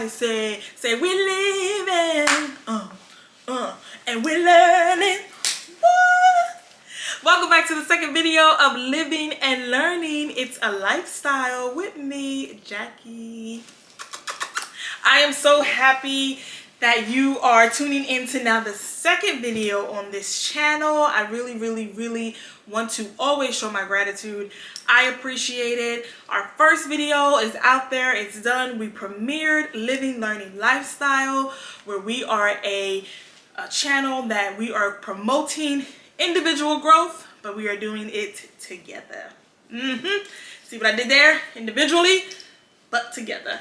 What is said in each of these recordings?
Everybody say we're living, and we're learning. What? Welcome back to the second video of Living and Learning. It's a lifestyle with me, Jackie. I am so happy that you are tuning in to now the second video on this channel. I really want to always show my gratitude. I appreciate it. Our first video is out there, it's done. We premiered Living, Learning, Lifestyle, where we are a channel that we are promoting individual growth, but we are doing it together. See what I did there? Individually, but together.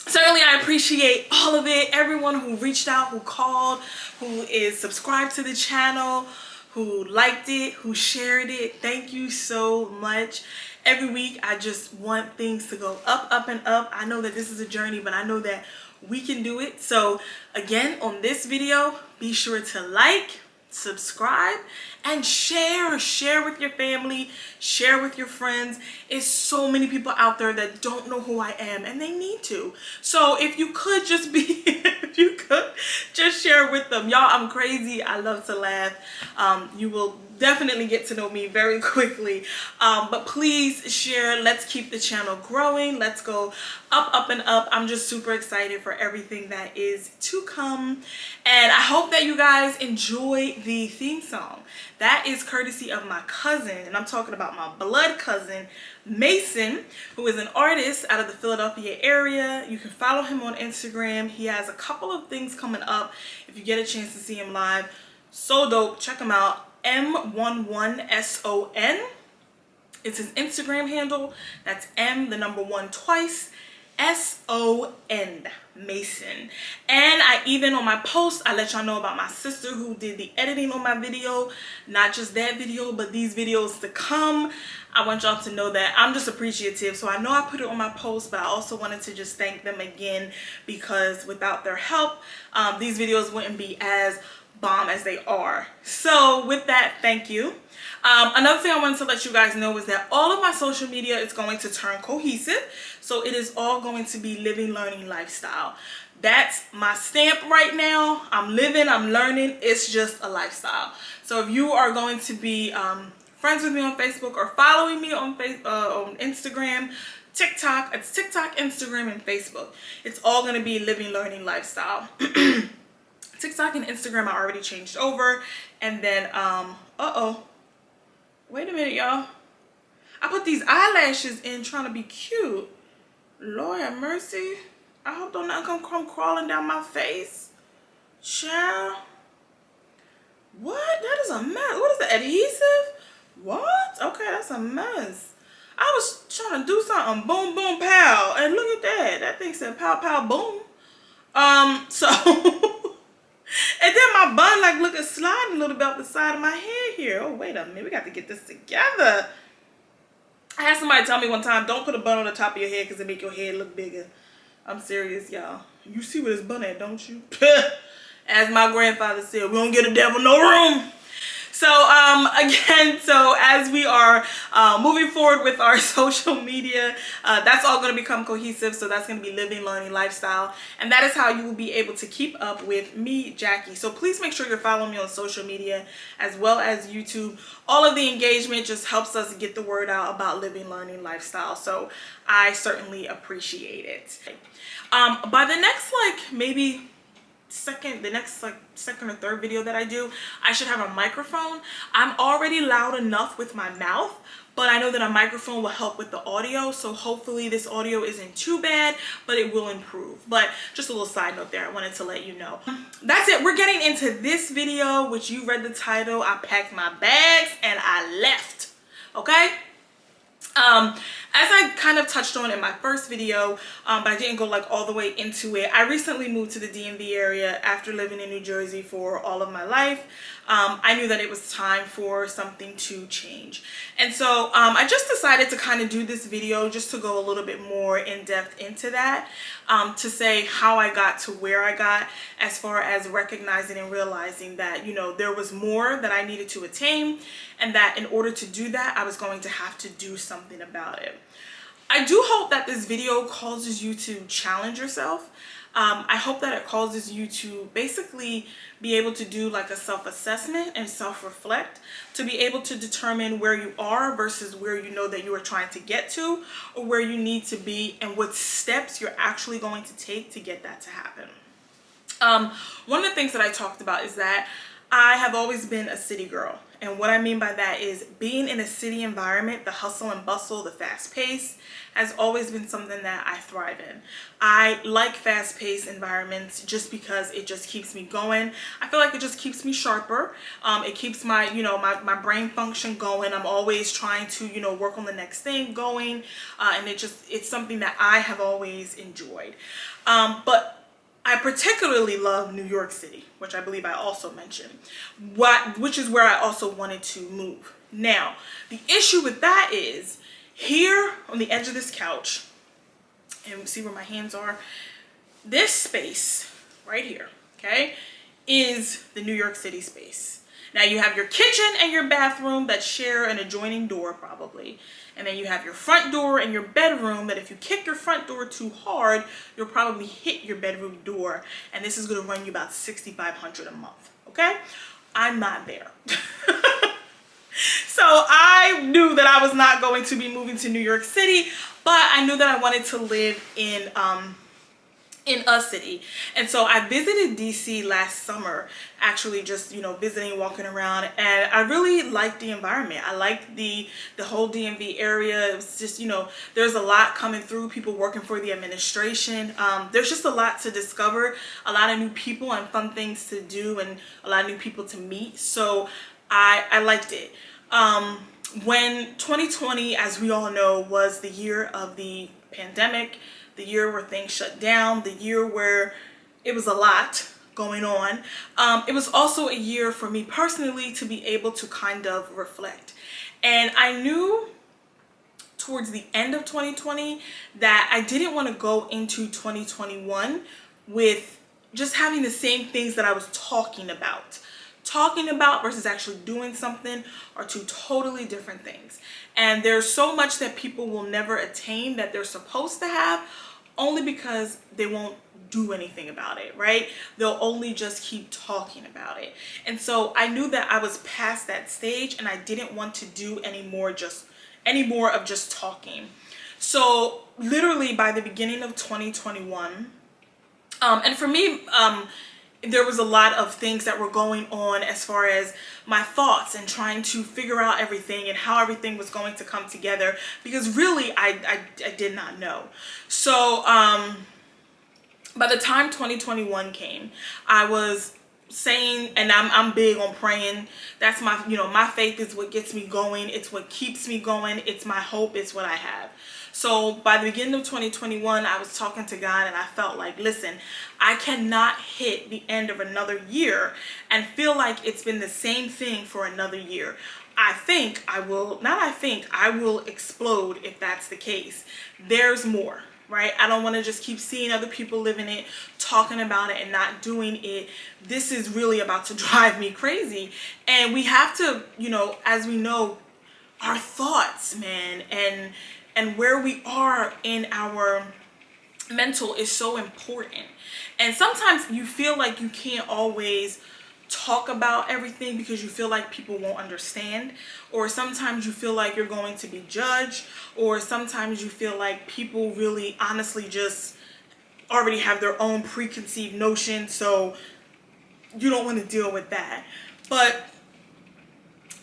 Certainly I appreciate all of it. Everyone who reached out, who called, who is subscribed to the channel, who liked it, who shared it. Thank you so much. Every week I just want things to go up and up. I know that this is a journey, but I know that we can do it. So again, on this video, be sure to like, subscribe, and share with your family, share with your friends. It's so many people out there that don't know who I am, and they need to. So if you could just be if you could just share with them. Y'all, I'm crazy. I love to laugh. You will definitely get to know me very quickly, but please share. Let's keep the channel growing. Let's go up and up. I'm just super excited for everything that is to come, and I hope that you guys enjoy the theme song. That is courtesy of my cousin, and I'm talking about my blood cousin Mason, who is an artist out of the Philadelphia area. You can follow him on Instagram. He has a couple of things coming up if you get a chance to see him live. So dope. Check him out. M11SON. It's his Instagram handle. That's M, the number 1 twice, SON, Mason. And I even on my post, I let y'all know about my sister who did the editing on my video. Not just that video, but these videos to come. I want y'all to know that I'm just appreciative. So I know I put it on my post, but I also wanted to just thank them again, because without their help, these videos wouldn't be as bomb as they are. So with that, thank you. Another thing I wanted to let you guys know is that all of my social media is going to turn cohesive. So it is all going to be Living, Learning, Lifestyle. That's my stamp right now. I'm living, I'm learning. It's just a lifestyle. So if you are going to be friends with me on Facebook or following me on Instagram, TikTok, it's TikTok, Instagram, and Facebook. It's all going to be Living, Learning, Lifestyle. TikTok and Instagram I already changed over, and then wait a minute, y'all. I put these eyelashes in trying to be cute. Lord have mercy. I hope don't nothing come crawling down my face. Child. What? That is a mess. What is the adhesive? What? Okay, that's a mess. I was trying to do something. Boom, boom, pow. And look at that. That thing said pow, pow, boom. So and then my bun like looking sliding a little bit up the side of my head here. Oh, wait a minute. We got to get this together. I had somebody tell me one time, don't put a bun on the top of your head because it make your head look bigger. I'm serious, y'all. You see where this bun at, don't you? As my grandfather said, we don't give the devil no room. So again, so as we are moving forward with our social media, that's all going to become cohesive. So that's going to be Living, Learning, Lifestyle, and that is how you will be able to keep up with me, Jackie. So please make sure you're following me on social media as well as YouTube. All of the engagement just helps us get the word out about Living, Learning, Lifestyle. So I certainly appreciate it. By the next maybe second or third video that I do, I should have a microphone. I'm already loud enough with my mouth, but I know that a microphone will help with the audio. So hopefully this audio isn't too bad, but it will improve. But just a little side note there, I wanted to let you know. That's it. We're getting into this video, which you read the title. I packed my bags and I left. Okay. As I kind of touched on in my first video, but I didn't go like all the way into it, I recently moved to the DMV area after living in New Jersey for all of my life. I knew that it was time for something to change. And so I just decided to kind of do this video just to go a little bit more in depth into that, to say how I got to where I got, as far as recognizing and realizing that, you know, there was more that I needed to attain, and that in order to do that, I was going to have to do something about it. I do hope that this video causes you to challenge yourself. I hope that it causes you to basically be able to do like a self-assessment and self-reflect, to be able to determine where you are versus where you know that you are trying to get to, or where you need to be, and what steps you're actually going to take to get that to happen. One of the things that I talked about is that I have always been a city girl. And what I mean by that is being in a city environment, the hustle and bustle, the fast pace has always been something that I thrive in. I like fast paced environments just because it just keeps me going. I feel like it just keeps me sharper. It keeps my, my brain function going. I'm always trying to, work on the next thing going. And it's something that I have always enjoyed. But I particularly love New York City, which I believe I also mentioned, which is where I also wanted to move. Now, the issue with that is here on the edge of this couch, and see where my hands are, this space right here, okay, is the New York City space. Now you have your kitchen and your bathroom that share an adjoining door probably. And then you have your front door and your bedroom that if you kick your front door too hard, you'll probably hit your bedroom door. And this is going to run you about $6,500 a month. Okay? I'm not there. So I knew that I was not going to be moving to New York City, but I knew that I wanted to live in a city. And so I visited DC last summer, actually just, visiting, walking around, and I really liked the environment. I liked the whole DMV area. It was just, there's a lot coming through, people working for the administration. There's just a lot to discover, a lot of new people and fun things to do, and a lot of new people to meet. So I liked it. When 2020, as we all know, was the year of the pandemic, the year where things shut down, the year where it was a lot going on. It was also a year for me personally to be able to kind of reflect. And I knew towards the end of 2020 that I didn't want to go into 2021 with just having the same things that I was talking about. Talking about versus actually doing something are two totally different things. And there's so much that people will never attain that they're supposed to have, only because they won't do anything about it, right? They'll only just keep talking about it. And so I knew that I was past that stage and I didn't want to do any more of just talking. So literally by the beginning of 2021, and for me, there was a lot of things that were going on as far as my thoughts and trying to figure out everything and how everything was going to come together, because really I did not know. So by the time 2021 came, I was saying, and I'm big on praying. That's my, my faith is what gets me going. It's what keeps me going. It's my hope. It's what I have. So by the beginning of 2021, I was talking to God and I felt like, listen, I cannot hit the end of another year and feel like it's been the same thing for another year. I will explode if that's the case. There's more, right? I don't want to just keep seeing other people living it, talking about it and not doing it. This is really about to drive me crazy. And we have to, as we know, our thoughts, man, and where we are in our mental is so important. And sometimes you feel like you can't always talk about everything because you feel like people won't understand, or sometimes you feel like you're going to be judged, or sometimes you feel like people really honestly just already have their own preconceived notion, so you don't want to deal with that. But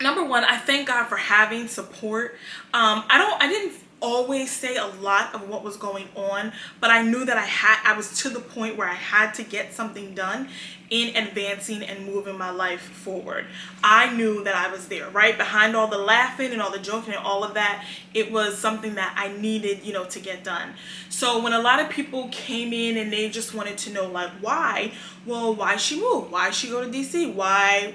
number one, I thank God for having support. I didn't always say a lot of what was going on, but I knew that I was to the point where I had to get something done in advancing and moving my life forward. I knew that I was there, right? Behind all the laughing and all the joking and all of that, it was something that I needed, to get done. So when a lot of people came in and they just wanted to know, like, why? Well, why she move? Why she go to DC? Why?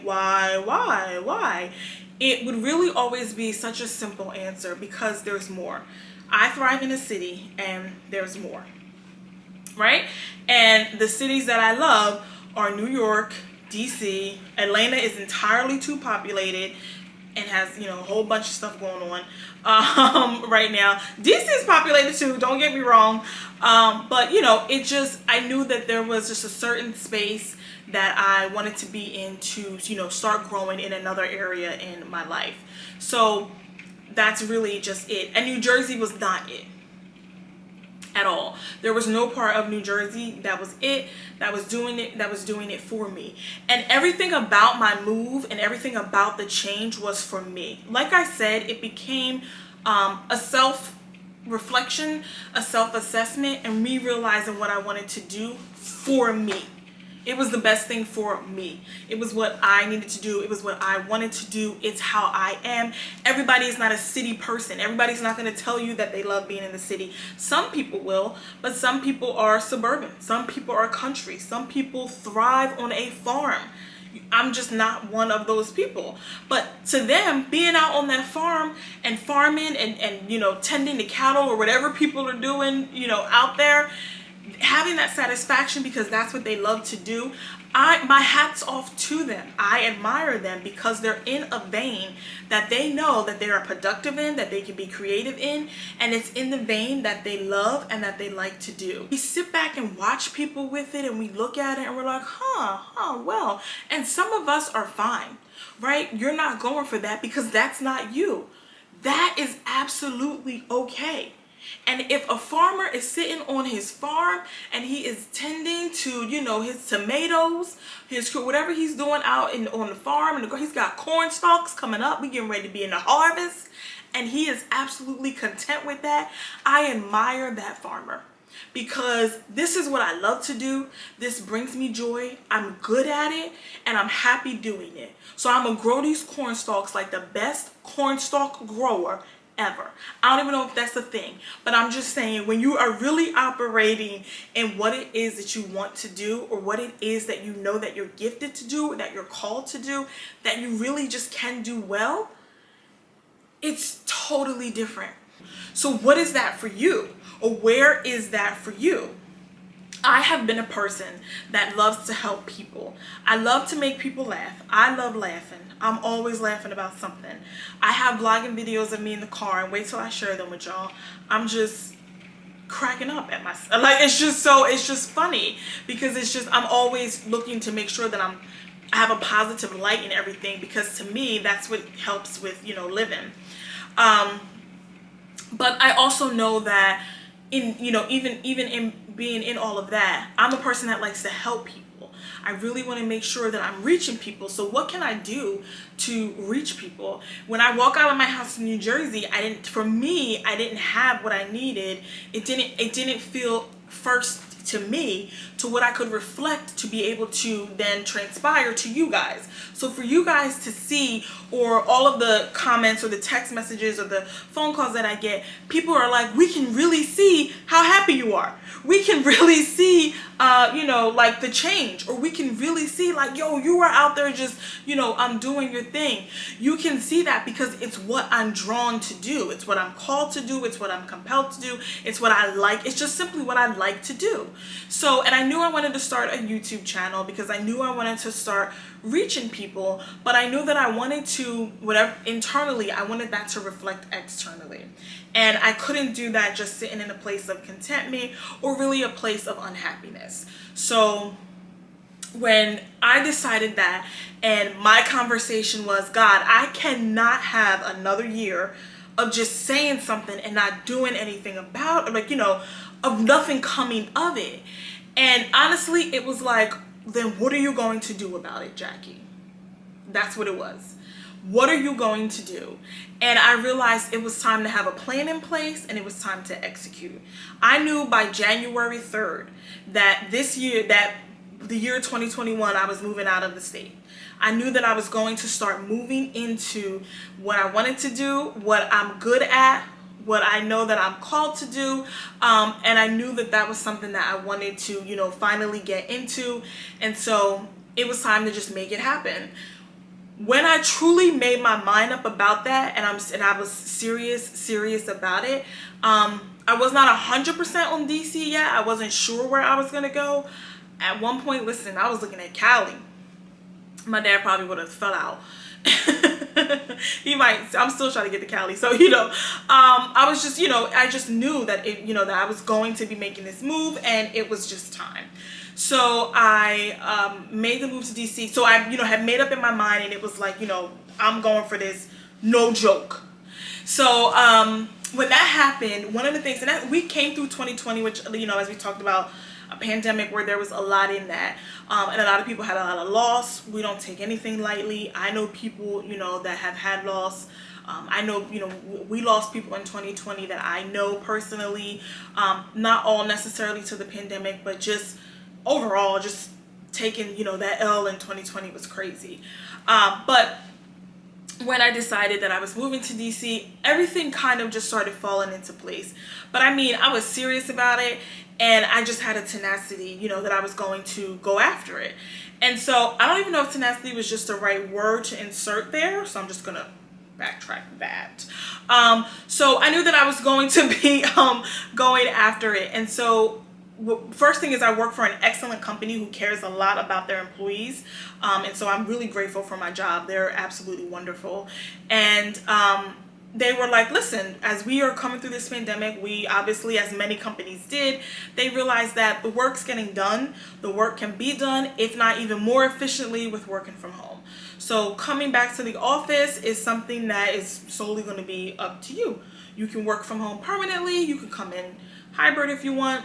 It would really always be such a simple answer, because there's more. I thrive in a city and there's more, right? And the cities that I love are New York, DC. Atlanta is entirely too populated. and has, you know, a whole bunch of stuff going on right now. DC is populated too, don't get me wrong, but you know, it just, I knew that there was just a certain space that I wanted to be in to, you know, start growing in another area in my life. So that's really just it. And New Jersey was not it at all. There was no part of New Jersey that was it, that was doing it for me. And everything about my move and everything about the change was for me. Like I said, it became a self-reflection, a self-assessment, and me realizing what I wanted to do for me. It was the best thing for me. It was what I needed to do. It was what I wanted to do. It's how I am. Everybody is not a city person. Everybody's not going to tell you that they love being in the city. Some people will, but some people are suburban. Some people are country. Some people thrive on a farm. I'm just not one of those people. But to them, being out on that farm and farming and you know, tending to cattle or whatever people are doing, you know, out there, having that satisfaction because that's what they love to do, my hat's off to them. I admire them because they're in a vein that they know that they are productive in, that they can be creative in, and it's in the vein that they love and that they like to do. We sit back and watch people with it and we look at it and we're like, well, and some of us are fine, right? You're not going for that because that's not you. That is absolutely okay. And if a farmer is sitting on his farm and he is tending to, you know, his tomatoes, his whatever he's doing out on the farm, and he's got corn stalks coming up, we getting ready to be in the harvest, and he is absolutely content with that, I admire that farmer. Because this is what I love to do. This brings me joy. I'm good at it and I'm happy doing it. So I'm gonna grow these corn stalks like the best corn stalk grower ever. I don't even know if that's a thing, but I'm just saying, when you are really operating in what it is that you want to do, or what it is that you know that you're gifted to do, or that you're called to do, that you really just can do well, it's totally different. So what is that for you? Or where is that for you? I have been a person that loves to help people. I love to make people laugh. I love laughing. I'm always laughing about something. I have vlogging videos of me in the car, and wait till I share them with y'all. I'm just cracking up at myself. Like, it's just funny because it's just, I'm always looking to make sure that I have a positive light in everything, because to me, that's what helps with, you know, living. But I also know that in, you know, even in being in all of that, I'm a person that likes to help people. I really want to make sure that I'm reaching people. So what can I do to reach people? When I walk out of my house in New Jersey, I didn't have what I needed. It didn't feel first to me to what I could reflect to be able to then transpire to you guys. So for you guys to see, or all of the comments or the text messages or the phone calls that I get, people are like, we can really see how happy you are. We can really see, you know, like the change, or we can really see like, yo, you are out there just, you know, doing your thing. You can see that because it's what I'm drawn to do. It's what I'm called to do. It's what I'm compelled to do. It's what I like. It's just simply what I like to do. So, and I knew I wanted to start a YouTube channel because I knew I wanted to start reaching people, but I knew that I wanted to, whatever, internally, I wanted that to reflect externally. And I couldn't do that just sitting in a place of contentment or really a place of unhappiness. So when I decided that, and my conversation was, God, I cannot have another year of just saying something and not doing anything about it, like, you know, of nothing coming of it. And honestly, it was like, then what are you going to do about it, Jackie? That's what it was. What are you going to do? And I realized it was time to have a plan in place, and it was time to execute. I knew by January 3rd that this year, that the year 2021, I was moving out of the state. I knew that I was going to start moving into what I wanted to do, what I'm good at, what I know that I'm called to do, and I knew that that was something that I wanted to, you know, finally get into. And so it was time to just make it happen. When I truly made my mind up about that, and I was serious about it, I was not 100% on DC yet. I wasn't sure where I was gonna go. At one point, listen, I was looking at Cali. My dad probably would have fell out He might. I'm still trying to get to Cali, so you know, I was just, you know, I just knew that it, you know, that I was going to be making this move, and it was just time. So I made the move to DC. So I, you know, had made up in my mind, and it was like, you know, I'm going for this, no joke. So when that happened, one of the things, and that, we came through 2020, which, you know, as we talked about, a pandemic where there was a lot in that, and a lot of people had a lot of loss. We don't take anything lightly. I know people, you know, that have had loss. I know, you know, we lost people in 2020 that I know personally, not all necessarily to the pandemic, but just overall, just taking, you know, that L in 2020 was crazy. But when I decided that I was moving to DC, everything kind of just started falling into place. But I mean, I was serious about it, and I just had a tenacity, you know, that I was going to go after it. And so I don't even know if tenacity was just the right word to insert there, so I'm just gonna backtrack that. So I knew that I was going to be going after it. And so first thing is, I work for an excellent company who cares a lot about their employees, and so I'm really grateful for my job. They're absolutely wonderful. And they were like, listen, as we are coming through this pandemic, we obviously, as many companies did, they realized that the work's getting done. The work can be done, if not even more efficiently, with working from home. So coming back to the office is something that is solely going to be up to you. You can work from home permanently. You can come in hybrid if you want.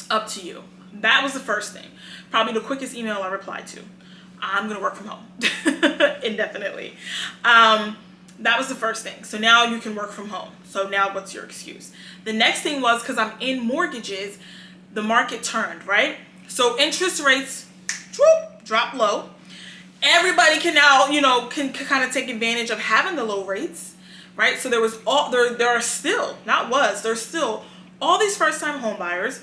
Up to you. That was the first thing. Probably the quickest email I replied to. I'm gonna work from home indefinitely. That was the first thing. So now you can work from home. So now what's your excuse? The next thing was, because I'm in mortgages, the market turned, right? So interest rates drop low. Everybody can now, you know, can kind of take advantage of having the low rates, right? So there's still all these first-time home buyers,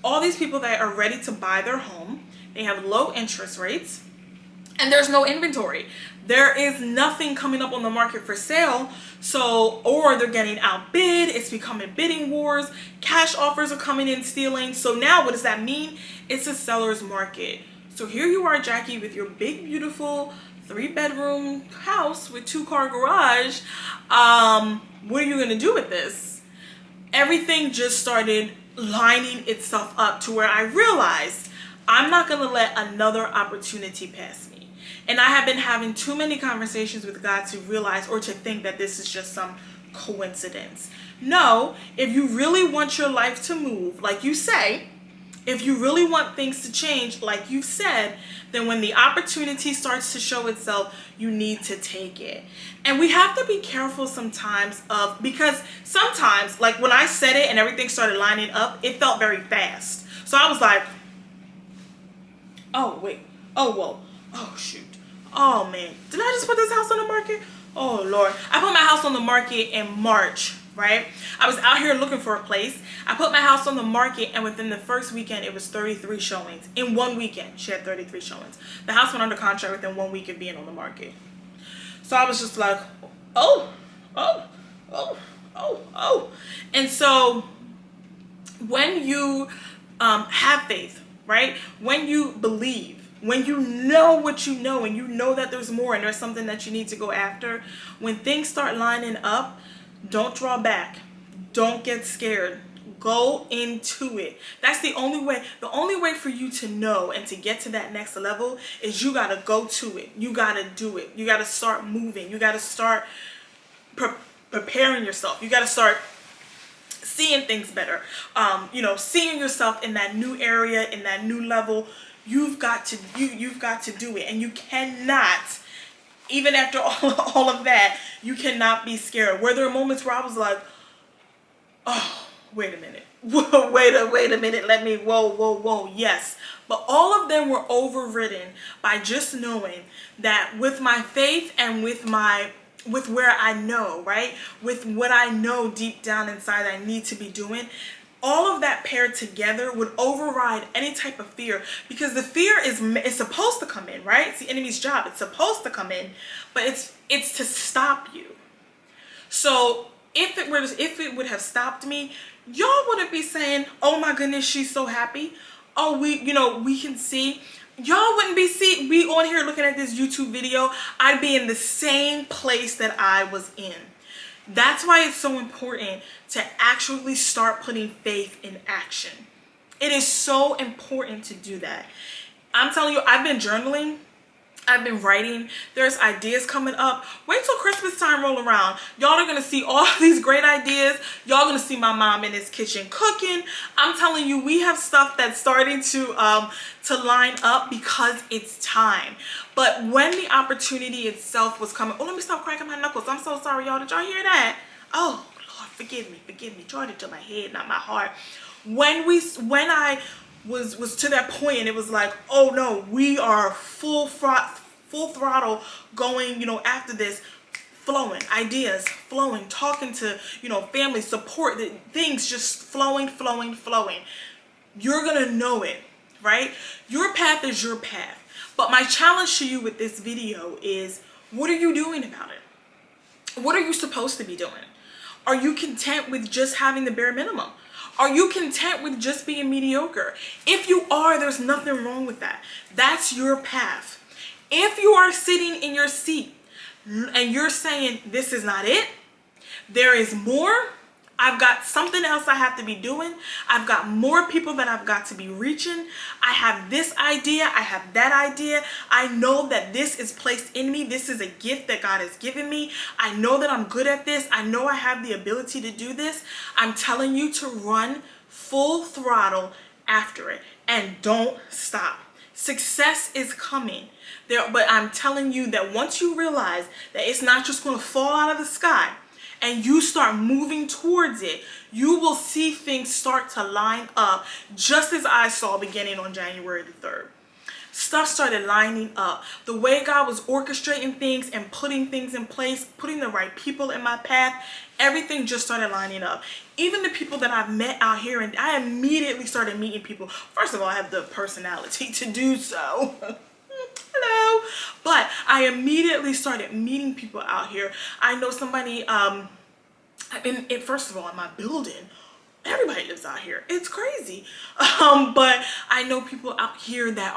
all these people that are ready to buy their home. They have low interest rates, and there's no inventory. There is nothing coming up on the market for sale. So, or they're getting outbid. It's becoming bidding wars. Cash offers are coming in stealing. So now what does that mean? It's a seller's market. So here you are, Jackie, with your big, beautiful 3-bedroom house with 2-car garage. What are you going to do with this? Everything just started lining itself up to where I realized I'm not going to let another opportunity pass me. And I have been having too many conversations with God to realize, or to think, that this is just some coincidence. No, if you really want your life to move, like you say, if you really want things to change, like you said, then when the opportunity starts to show itself, you need to take it. And we have to be careful sometimes because sometimes, like when I said it and everything started lining up, it felt very fast. So I was like, oh, wait. Oh, whoa. Oh, shoot. Oh, man. Did I just put this house on the market? Oh, Lord. I put my house on the market in March, right? I was out here looking for a place. I put my house on the market, and within the first weekend, it was 33 showings. In one weekend, she had 33 showings. The house went under contract within 1 week of being on the market. So I was just like, oh. And so when you have faith, right? When you believe, when you know what you know, and you know that there's more and there's something that you need to go after, when things start lining up, don't draw back. Don't get scared. Go into it. That's the only way. The only way for you to know and to get to that next level is you got to go to it. You got to do it. You got to start moving. You got to start preparing yourself. You got to start seeing things better. Seeing yourself in that new area, in that new level. You've got to do it. And you cannot, even after all of that, you cannot be scared. Were there moments where I was like, oh, wait a minute. Wait a minute. Let me, whoa. Yes. But all of them were overridden by just knowing that with my faith and with where I know, right? With what I know deep down inside I need to be doing, all of that paired together would override any type of fear, because the fear is supposed to come in, right? It's the enemy's job. It's supposed to come in, but it's to stop you. So if it would have stopped me, y'all wouldn't be saying, oh my goodness, she's so happy. Oh, we can see y'all wouldn't be on here looking at this YouTube video. I'd be in the same place that I was in. That's why it's so important to actually start putting faith in action. It is so important to do that. I'm telling you, I've been journaling. I've been writing. There's ideas coming up. Wait till Christmas time roll around. Y'all are going to see all these great ideas. Y'all going to see my mom in this kitchen cooking. I'm telling you, we have stuff that's starting to line up because it's time. But when the opportunity itself was coming, oh, let me stop cracking my knuckles. I'm so sorry, y'all. Did y'all hear that? Oh, Lord, forgive me. Join it to my head, not my heart. When I was to that point, and it was like, oh no, we are full throttle going, you know, after this, flowing, ideas flowing, talking to, you know, family, support, things just flowing. You're gonna know it, right? Your path is your path. But my challenge to you with this video is, what are you doing about it? What are you supposed to be doing? Are you content with just having the bare minimum? Are you content with just being mediocre? If you are, there's nothing wrong with that. That's your path. If you are sitting in your seat and you're saying, this is not it, there is more, I've got something else I have to be doing, I've got more people that I've got to be reaching, I have this idea, I have that idea, I know that this is placed in me, this is a gift that God has given me, I know that I'm good at this, I know I have the ability to do this. I'm telling you to run full throttle after it and don't stop. Success is coming there, but I'm telling you that once you realize that it's not just going to fall out of the sky, and you start moving towards it, you will see things start to line up, just as I saw beginning on January the 3rd. Stuff started lining up. The way God was orchestrating things and putting things in place, putting the right people in my path, everything just started lining up. Even the people that I've met out here, and I immediately started meeting people. First of all, I have the personality to do so. Hello. But I immediately started meeting people out here. I know somebody, first of all, in my building, everybody lives out here. It's crazy. But I know people out here that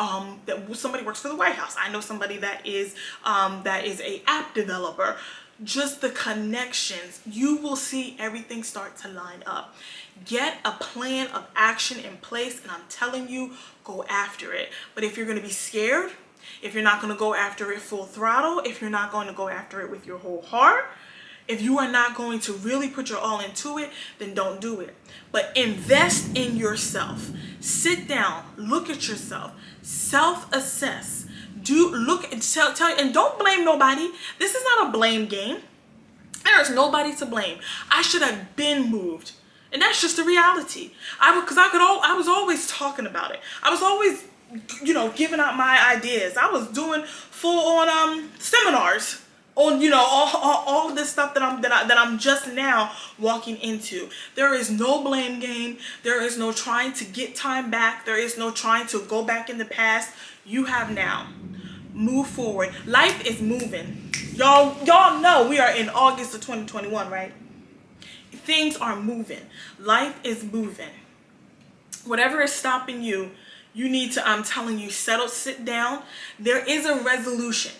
somebody works for the White House. I know somebody that is a app developer. Just the connections, you will see everything start to line up. Get a plan of action in place, and I'm telling you, go after it. But if you're going to be scared, if you're not going to go after it full throttle, if you're not going to go after it with your whole heart, if you are not going to really put your all into it, then don't do it. But invest in yourself. Sit down, look at yourself, self-assess. Look and tell, and don't blame nobody. This is not a blame game. There is nobody to blame. I should have been moved. And that's just the reality. I was always talking about it. I was always, you know, giving out my ideas. I was doing full on seminars on, you know, all of this stuff that I'm just now walking into. There is no blame game. There is no trying to get time back. There is no trying to go back in the past. You have now. Move forward. Life is moving. Y'all know we are in August of 2021, right? Things are moving. Life is moving. Whatever is stopping you, you need to, I'm telling you, sit down. There is a resolution.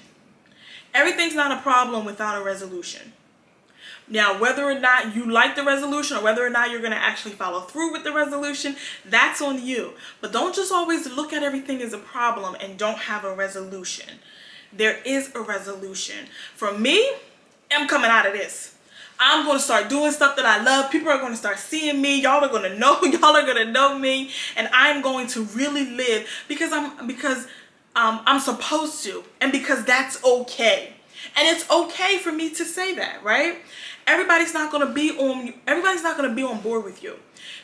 Everything's not a problem without a resolution. Now, whether or not you like the resolution or whether or not you're going to actually follow through with the resolution, that's on you. But don't just always look at everything as a problem and don't have a resolution. There is a resolution. For me, I'm coming out of this. I'm going to start doing stuff that I love. People are going to start seeing me. Y'all are going to know. Y'all are going to know me. And I'm going to really live because I'm supposed to, and because that's okay. And it's okay for me to say that, right? Everybody's not going to be on board with you.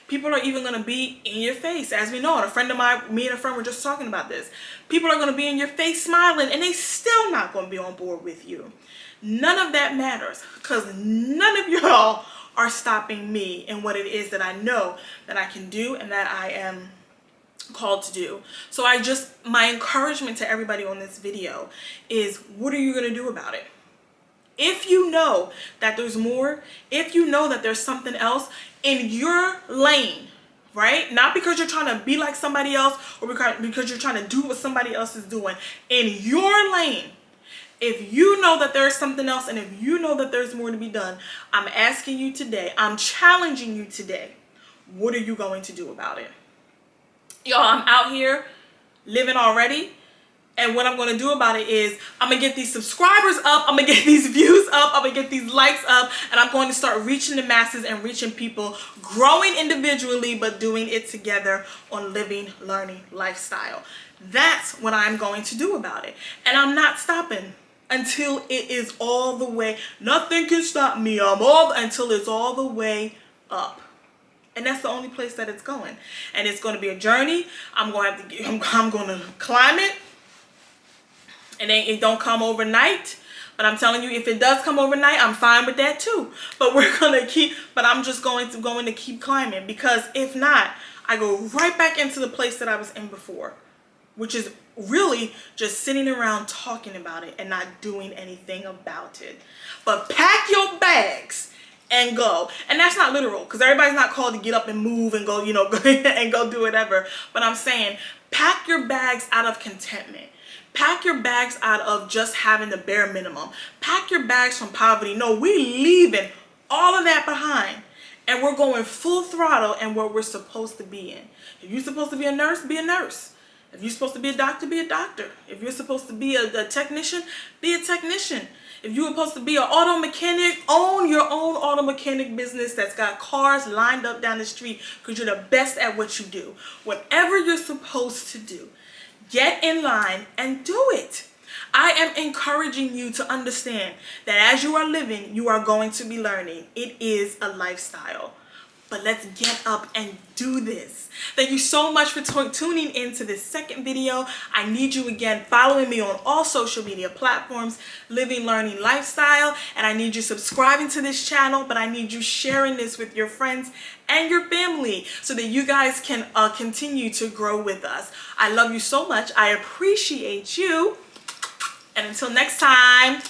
People are even going to be in your face, as we know. And me and a friend were just talking about this. People are going to be in your face smiling, and they still not going to be on board with you. None of that matters, because none of y'all are stopping me in what it is that I know that I can do and that I am called to do. So my encouragement to everybody on this video is, what are you going to do about it? If you know that there's more, if you know that there's something else in your lane, right? Not because you're trying to be like somebody else or because you're trying to do what somebody else is doing. In your lane, if you know that there's something else and if you know that there's more to be done, I'm asking you today, I'm challenging you today, what are you going to do about it? Y'all, I'm out here living already. And what I'm going to do about it is I'm going to get these subscribers up. I'm going to get these views up. I'm going to get these likes up. And I'm going to start reaching the masses and reaching people, growing individually, but doing it together on Living Learning Lifestyle. That's what I'm going to do about it. And I'm not stopping until it is all the way. Nothing can stop me. Until it's all the way up. And that's the only place that it's going. And it's going to be a journey. I'm going to climb it. And it don't come overnight, but I'm telling you, if it does come overnight, I'm fine with that too. But I'm just going to keep climbing, because if not, I go right back into the place that I was in before, which is really just sitting around talking about it and not doing anything about it. But pack your bags and go. And that's not literal, because everybody's not called to get up and move and go, and go do whatever. But I'm saying, pack your bags out of contentment. Pack your bags out of just having the bare minimum. Pack your bags from poverty. No, we leaving all of that behind. And we're going full throttle in what we're supposed to be in. If you're supposed to be a nurse, be a nurse. If you're supposed to be a doctor, be a doctor. If you're supposed to be a technician, be a technician. If you're supposed to be an auto mechanic, own your own auto mechanic business that's got cars lined up down the street, because you're the best at what you do. Whatever you're supposed to do, get in line and do it. I am encouraging you to understand that as you are living, you are going to be learning. It is a lifestyle. But let's get up and do this. Thank you so much for tuning into this second video. I need you again following me on all social media platforms, Living Learning Lifestyle. And I need you subscribing to this channel, but I need you sharing this with your friends and your family so that you guys can continue to grow with us. I love you so much. I appreciate you. And until next time.